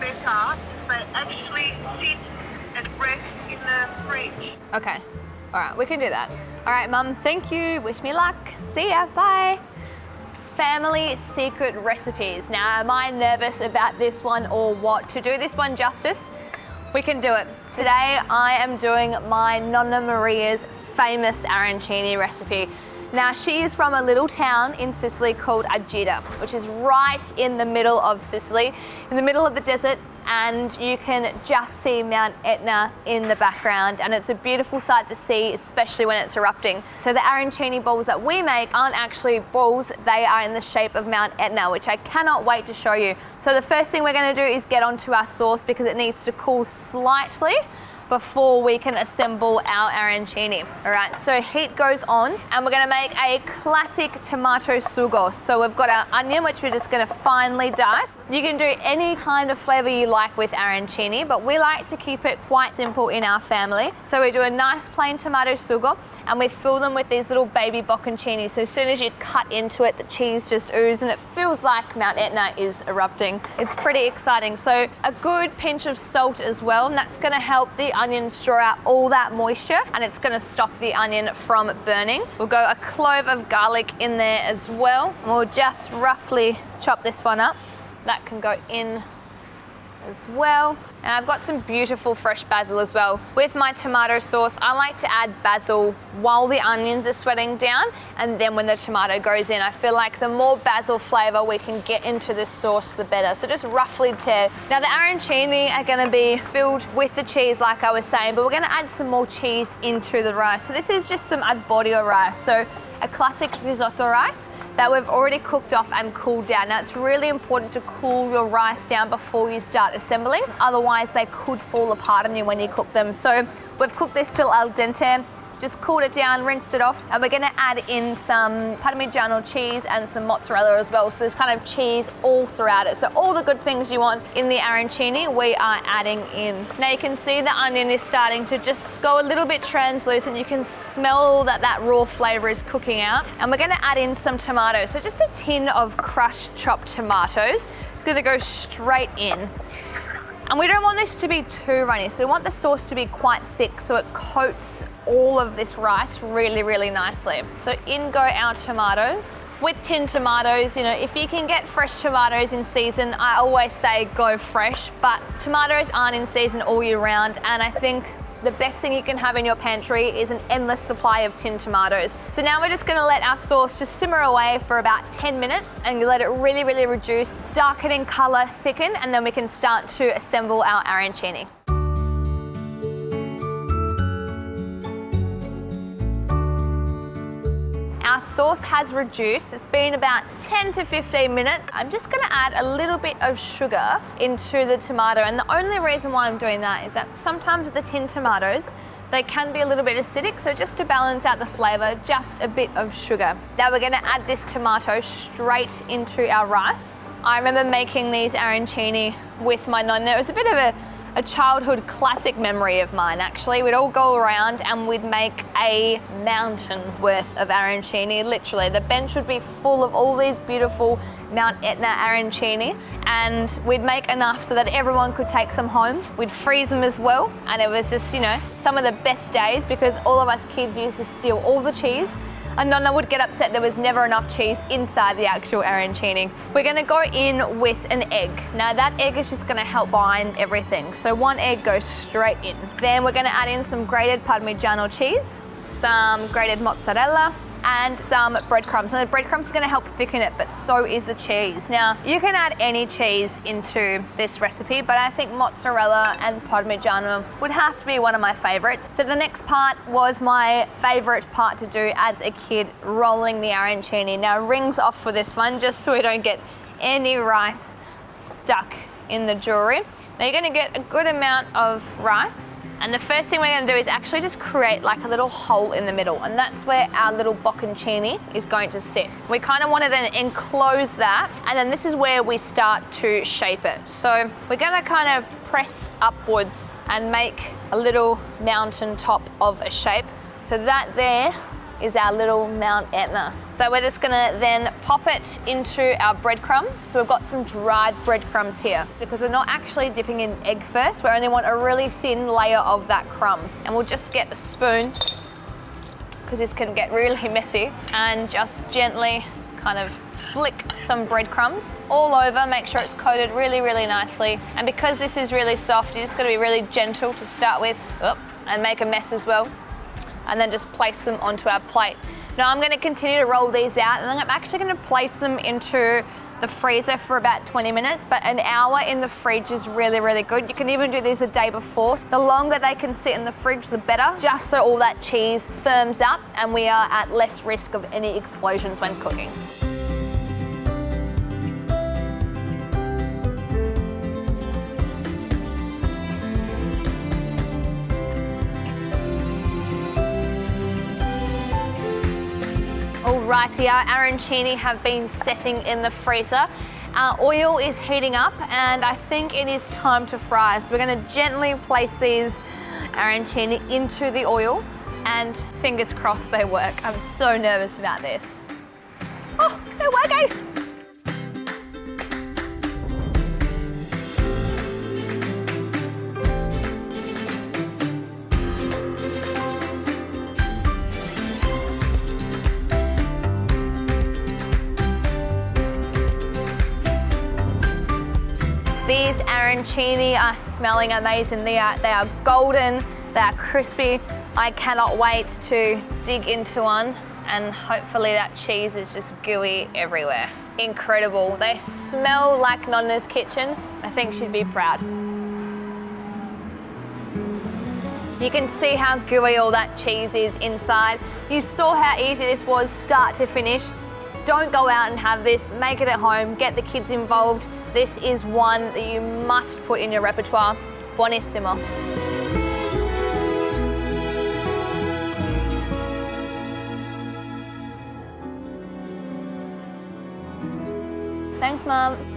better if they actually sit and rest in the fridge. Okay. All right, we can do that. All right, Mum, thank you. Wish me luck. See ya. Bye. Family secret recipes. Now, am I nervous about this one or what? To do this one justice, we can do it. Today, I am doing my Nonna Maria's famous arancini recipe. Now, she is from a little town in Sicily called Agida, which is right in the middle of Sicily, in the middle of the desert, and you can just see Mount Etna in the background, and it's a beautiful sight to see, especially when it's erupting. So the arancini balls that we make aren't actually balls, they are in the shape of Mount Etna, which I cannot wait to show you. So the first thing we're going to do is get onto our sauce because it needs to cool slightly before we can assemble our arancini. All right, so heat goes on and we're gonna make a classic tomato sugo. So we've got our onion, which we're just gonna finely dice. You can do any kind of flavor you like with arancini, but we like to keep it quite simple in our family. So we do a nice plain tomato sugo and we fill them with these little baby bocconcini. So as soon as you cut into it, the cheese just oozes and it feels like Mount Etna is erupting. It's pretty exciting. So a good pinch of salt as well, and that's gonna help the onions draw out all that moisture and it's gonna stop the onion from burning. We'll go a clove of garlic in there as well. We'll just roughly chop this one up. That can go in as well. And I've got some beautiful fresh basil as well. With my tomato sauce, I like to add basil while the onions are sweating down, and then when the tomato goes in, I feel like the more basil flavor we can get into this sauce, the better. So just roughly tear. Now the arancini are gonna be filled with the cheese like I was saying, but we're gonna add some more cheese into the rice. So this is just some arborio rice. So a classic risotto rice that we've already cooked off and cooled down. Now it's really important to cool your rice down before you start assembling, otherwise they could fall apart on you when you cook them. So we've cooked this till al dente, just cooled it down, rinsed it off, and we're gonna add in some Parmigiano cheese and some mozzarella as well. So there's kind of cheese all throughout it. So all the good things you want in the arancini, we are adding in. Now you can see the onion is starting to just go a little bit translucent. You can smell that raw flavor is cooking out. And we're gonna add in some tomatoes. So just a tin of crushed chopped tomatoes. It's gonna go straight in. And we don't want this to be too runny, so we want the sauce to be quite thick so it coats all of this rice really, really nicely. So in go our tomatoes. With tin tomatoes, you know, if you can get fresh tomatoes in season, I always say go fresh, but tomatoes aren't in season all year round, and I think the best thing you can have in your pantry is an endless supply of tin tomatoes. So now we're just gonna let our sauce just simmer away for about 10 minutes and you let it really, really reduce, darken in color, thicken, and then we can start to assemble our arancini. Our sauce has reduced. It's been about 10 to 15 minutes. I'm just gonna add a little bit of sugar into the tomato, and the only reason why I'm doing that is that sometimes with the tin tomatoes, they can be a little bit acidic, so just to balance out the flavor, just a bit of sugar. Now we're gonna add this tomato straight into our rice. I remember making these arancini with my nonna. It was a bit of a childhood classic memory of mine, actually. We'd all go around and we'd make a mountain worth of arancini, literally. The bench would be full of all these beautiful Mount Etna arancini, and we'd make enough so that everyone could take some home. We'd freeze them as well, and it was just, you know, some of the best days because all of us kids used to steal all the cheese, and Nonna would get upset there was never enough cheese inside the actual arancini. We're gonna go in with an egg. Now that egg is just gonna help bind everything. So one egg goes straight in. Then we're gonna add in some grated Parmigiano cheese, some grated mozzarella, and some breadcrumbs. And the breadcrumbs are gonna help thicken it, but so is the cheese. Now, you can add any cheese into this recipe, but I think mozzarella and Parmigiano would have to be one of my favorites. So the next part was my favorite part to do as a kid, rolling the arancini. Now, rings off for this one, just so we don't get any rice stuck in the jewelry. Now, you're gonna get a good amount of rice. And the first thing we're gonna do is actually just create like a little hole in the middle, and that's where our little bocconcini is going to sit. We kind of want to then enclose that, and then this is where we start to shape it. So we're gonna kind of press upwards and make a little mountain top of a shape. So that there is our little Mount Etna. So we're just gonna then pop it into our breadcrumbs. So we've got some dried breadcrumbs here because we're not actually dipping in egg first. We only want a really thin layer of that crumb. And we'll just get a spoon because this can get really messy, and just gently kind of flick some breadcrumbs all over. Make sure it's coated really, really nicely. And because this is really soft, you just gotta be really gentle to start with. And make a mess as well. And then just place them onto our plate. Now I'm gonna continue to roll these out, and then I'm actually gonna place them into the freezer for about 20 minutes, but an hour in the fridge is really, really good. You can even do these the day before. The longer they can sit in the fridge, the better, just so all that cheese firms up and we are at less risk of any explosions when cooking. Alrighty, our arancini have been setting in the freezer. Our oil is heating up and I think it is time to fry. So we're gonna gently place these arancini into the oil and fingers crossed they work. I'm so nervous about this. Oh, they're working! These arancini are smelling amazing. They are golden, they are crispy. I cannot wait to dig into one, and hopefully that cheese is just gooey everywhere. Incredible. They smell like Nonna's kitchen. I think she'd be proud. You can see how gooey all that cheese is inside. You saw how easy this was start to finish. Don't go out and have this, make it at home, get the kids involved. This is one that you must put in your repertoire. Buonissimo. Thanks, Mum.